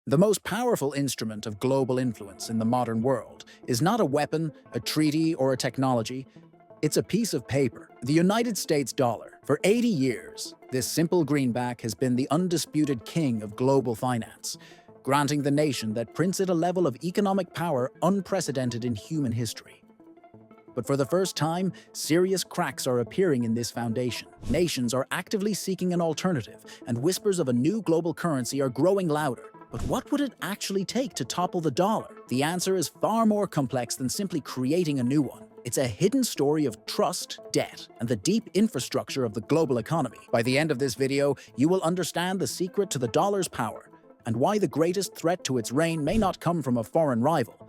The most powerful instrument of global influence in the modern world is not a weapon, a treaty, or a technology. It's a piece of paper, the United States dollar. For 80 years, this simple greenback has been the undisputed king of global finance, granting the nation that prints it a level of economic power unprecedented in human history. But for the first time, serious cracks are appearing in this foundation. Nations are actively seeking an alternative, and whispers of a new global currency are growing louder. But what would it actually take to topple the dollar? The answer is far more complex than simply creating a new one. It's a hidden story of trust, debt, and the deep infrastructure of the global economy. By the end of this video, you will understand the secret to the dollar's power and why the greatest threat to its reign may not come from a foreign rival,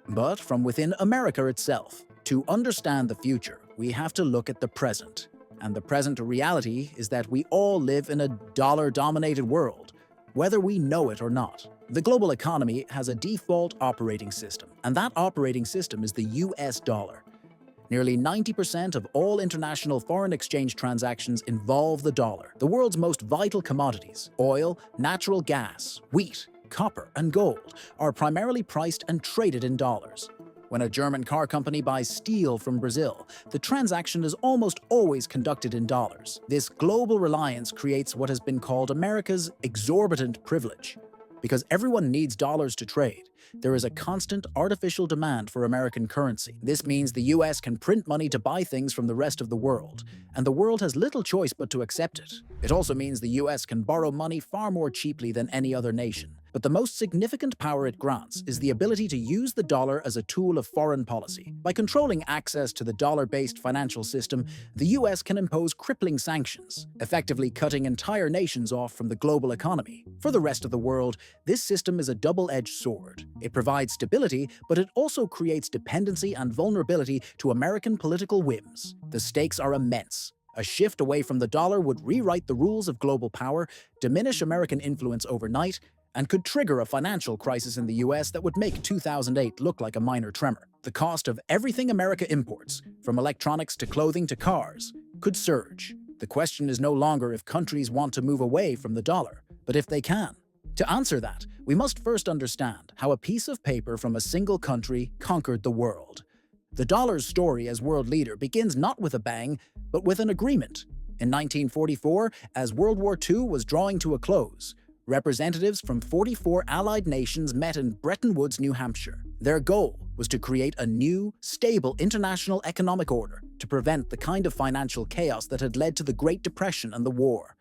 but from within America itself. To understand the future, we have to look at the present. And the present reality is that we all live in a dollar-dominated world, whether we know it or not. The global economy has a default operating system, and that operating system is the US dollar. Nearly 90% of all international foreign exchange transactions involve the dollar. The world's most vital commodities, oil, natural gas, wheat, copper, and gold, are primarily priced and traded in dollars. When a German car company buys steel from Brazil, the transaction is almost always conducted in dollars. This global reliance creates what has been called America's exorbitant privilege. Because everyone needs dollars to trade, there is a constant artificial demand for American currency. This means the US can print money to buy things from the rest of the world, and the world has little choice but to accept it. It also means the US can borrow money far more cheaply than any other nation. But the most significant power it grants is the ability to use the dollar as a tool of foreign policy. By controlling access to the dollar-based financial system, the US can impose crippling sanctions, effectively cutting entire nations off from the global economy. For the rest of the world, this system is a double-edged sword. It provides stability, but it also creates dependency and vulnerability to American political whims. The stakes are immense. A shift away from the dollar would rewrite the rules of global power, diminish American influence overnight, and could trigger a financial crisis in the US that would make 2008 look like a minor tremor. The cost of everything America imports, from electronics to clothing to cars, could surge. The question is no longer if countries want to move away from the dollar, but if they can. To answer that, we must first understand how a piece of paper from a single country conquered the world. The dollar's story as world leader begins not with a bang, but with an agreement. In 1944, as World War II was drawing to a close, representatives from 44 allied nations met in Bretton Woods, New Hampshire. Their goal was to create a new, stable international economic order to prevent the kind of financial chaos that had led to the Great Depression and the war.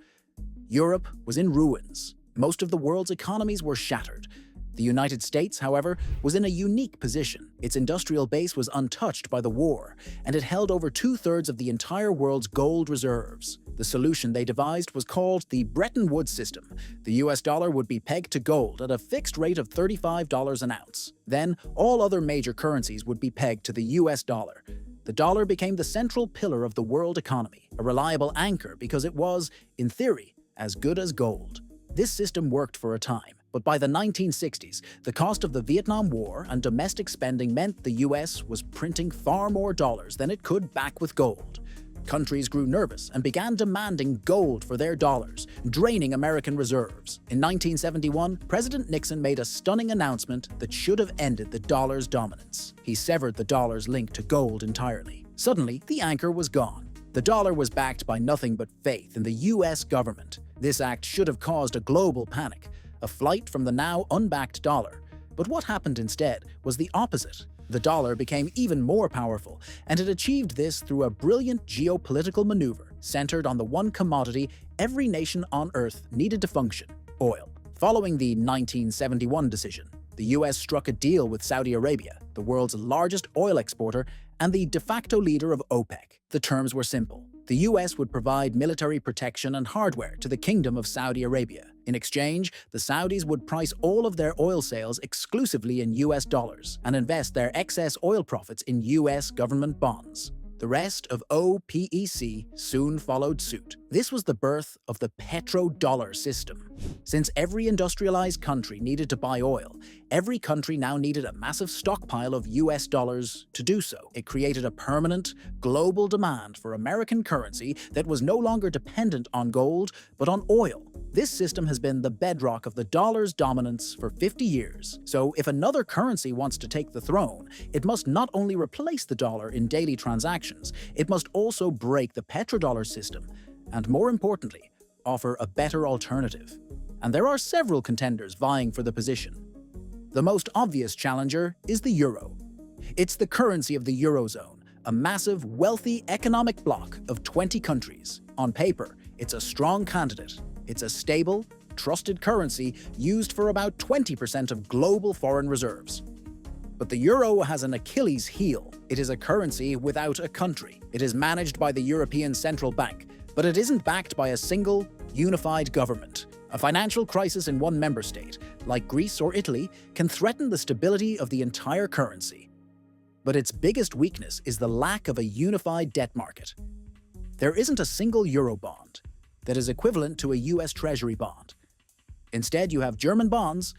Europe was in ruins. Most of the world's economies were shattered. The United States, however, was in a unique position. Its industrial base was untouched by the war, and it held over 2/3 of the entire world's gold reserves. The solution they devised was called the Bretton Woods system. The US dollar would be pegged to gold at a fixed rate of $35 an ounce. Then, all other major currencies would be pegged to the US dollar. The dollar became the central pillar of the world economy, a reliable anchor because it was, in theory, as good as gold. This system worked for a time, but by the 1960s, the cost of the Vietnam War and domestic spending meant the US was printing far more dollars than it could back with gold. Countries grew nervous and began demanding gold for their dollars, draining American reserves. In 1971, President Nixon made a stunning announcement that should have ended the dollar's dominance. He severed the dollar's link to gold entirely. Suddenly, the anchor was gone. The dollar was backed by nothing but faith in the US government. This act should have caused a global panic, a flight from the now unbacked dollar. But what happened instead was the opposite. The dollar became even more powerful, and it achieved this through a brilliant geopolitical maneuver centered on the one commodity every nation on Earth needed to function: oil. Following the 1971 decision, the US struck a deal with Saudi Arabia, the world's largest oil exporter and the de facto leader of OPEC. The terms were simple. The US would provide military protection and hardware to the Kingdom of Saudi Arabia. In exchange, the Saudis would price all of their oil sales exclusively in US dollars and invest their excess oil profits in US government bonds. The rest of OPEC soon followed suit. This was the birth of the Petrodollar system. Since every industrialized country needed to buy oil, every country now needed a massive stockpile of US dollars to do so. It created a permanent, global demand for American currency that was no longer dependent on gold, but on oil. This system has been the bedrock of the dollar's dominance for 50 years. So if another currency wants to take the throne, it must not only replace the dollar in daily transactions, it must also break the petrodollar system, and more importantly, offer a better alternative. And there are several contenders vying for the position. The most obvious challenger is the euro. It's the currency of the Eurozone, a massive, wealthy economic bloc of 20 countries. On paper, it's a strong candidate. It's a stable, trusted currency used for about 20% of global foreign reserves. But the euro has an Achilles heel. It is a currency without a country. It is managed by the European Central Bank, but it isn't backed by a single, unified government. A financial crisis in one member state, like Greece or Italy, can threaten the stability of the entire currency. But its biggest weakness is the lack of a unified debt market. There isn't a single euro bond that is equivalent to a US Treasury bond. Instead, you have German bonds,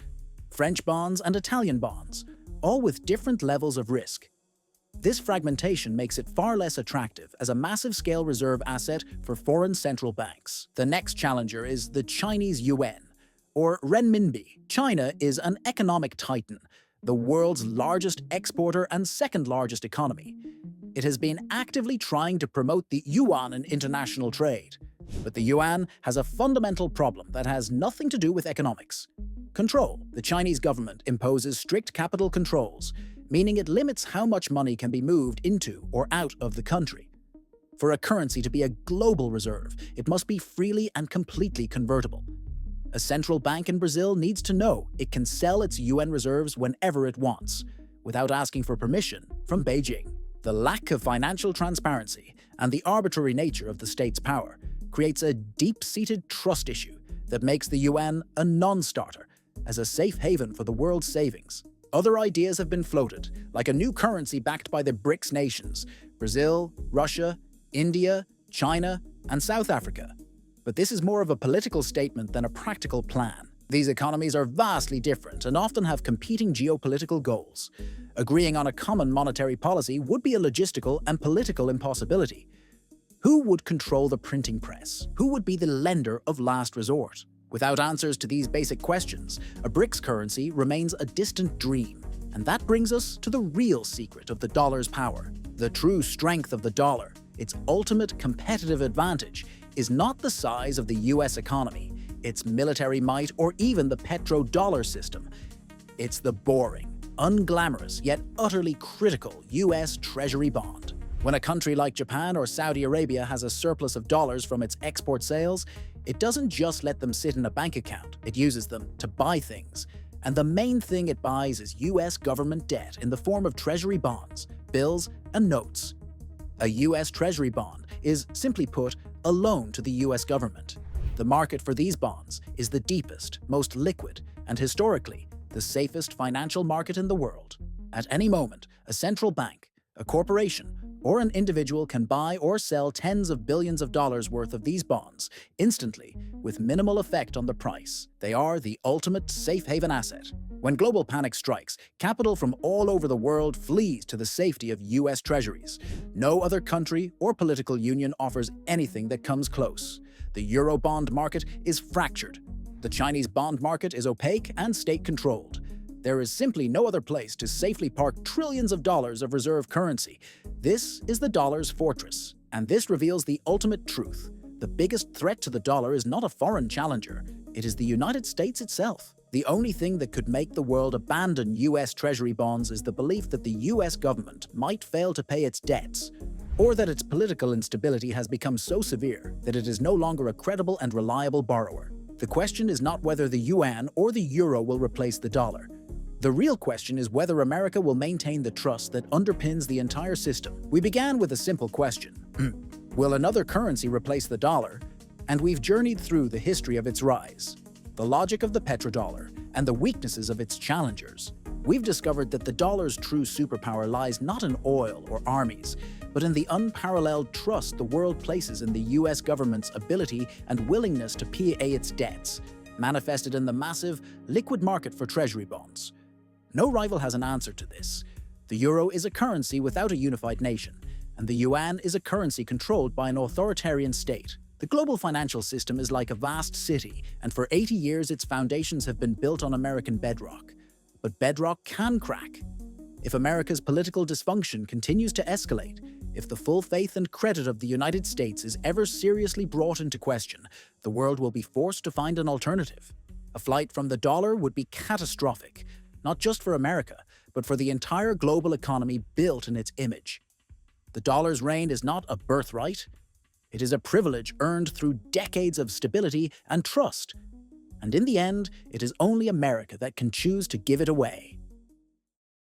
French bonds, and Italian bonds, all with different levels of risk. This fragmentation makes it far less attractive as a massive-scale reserve asset for foreign central banks. The next challenger is the Chinese Yuan, or renminbi. China is an economic titan, the world's largest exporter and second-largest economy. It has been actively trying to promote the yuan in international trade. But the yuan has a fundamental problem that has nothing to do with economics. Control. The Chinese government imposes strict capital controls, meaning it limits how much money can be moved into or out of the country. For a currency to be a global reserve, it must be freely and completely convertible. A central bank in Brazil needs to know it can sell its yuan reserves whenever it wants, without asking for permission from Beijing. The lack of financial transparency and the arbitrary nature of the state's power creates a deep-seated trust issue that makes the yuan a non-starter as a safe haven for the world's savings. Other ideas have been floated, like a new currency backed by the BRICS nations: Brazil, Russia, India, China, and South Africa. But this is more of a political statement than a practical plan. These economies are vastly different and often have competing geopolitical goals. Agreeing on a common monetary policy would be a logistical and political impossibility. Who would control the printing press? Who would be the lender of last resort? Without answers to these basic questions, a BRICS currency remains a distant dream. And that brings us to the real secret of the dollar's power. The true strength of the dollar, its ultimate competitive advantage, is not the size of the US economy, its military might, or even the petrodollar system. It's the boring, unglamorous, yet utterly critical US Treasury bond. When a country like Japan or Saudi Arabia has a surplus of dollars from its export sales, it doesn't just let them sit in a bank account, it uses them to buy things. And the main thing it buys is US government debt in the form of Treasury bonds, bills, and notes. A US Treasury bond is, simply put, a loan to the US government. The market for these bonds is the deepest, most liquid, and historically, the safest financial market in the world. At any moment, a central bank, a corporation, or an individual can buy or sell tens of billions of dollars worth of these bonds instantly with minimal effect on the price. They are the ultimate safe haven asset. When global panic strikes, capital from all over the world flees to the safety of US treasuries. No other country or political union offers anything that comes close. The euro bond market is fractured. The Chinese bond market is opaque and state-controlled. There is simply no other place to safely park trillions of dollars of reserve currency. This is the dollar's fortress, and this reveals the ultimate truth. The biggest threat to the dollar is not a foreign challenger, it is the United States itself. The only thing that could make the world abandon US Treasury bonds is the belief that the US government might fail to pay its debts, or that its political instability has become so severe that it is no longer a credible and reliable borrower. The question is not whether the yuan or the euro will replace the dollar. The real question is whether America will maintain the trust that underpins the entire system. We began with a simple question. Will another currency replace the dollar? And we've journeyed through the history of its rise, the logic of the petrodollar, and the weaknesses of its challengers. We've discovered that the dollar's true superpower lies not in oil or armies, but in the unparalleled trust the world places in the US government's ability and willingness to pay its debts, manifested in the massive, liquid market for treasury bonds. No rival has an answer to this. The euro is a currency without a unified nation, and the yuan is a currency controlled by an authoritarian state. The global financial system is like a vast city, and for 80 years its foundations have been built on American bedrock. But bedrock can crack. If America's political dysfunction continues to escalate, if the full faith and credit of the United States is ever seriously brought into question, the world will be forced to find an alternative. A flight from the dollar would be catastrophic, not just for America, but for the entire global economy built in its image. The dollar's reign is not a birthright. It is a privilege earned through decades of stability and trust. And in the end, it is only America that can choose to give it away.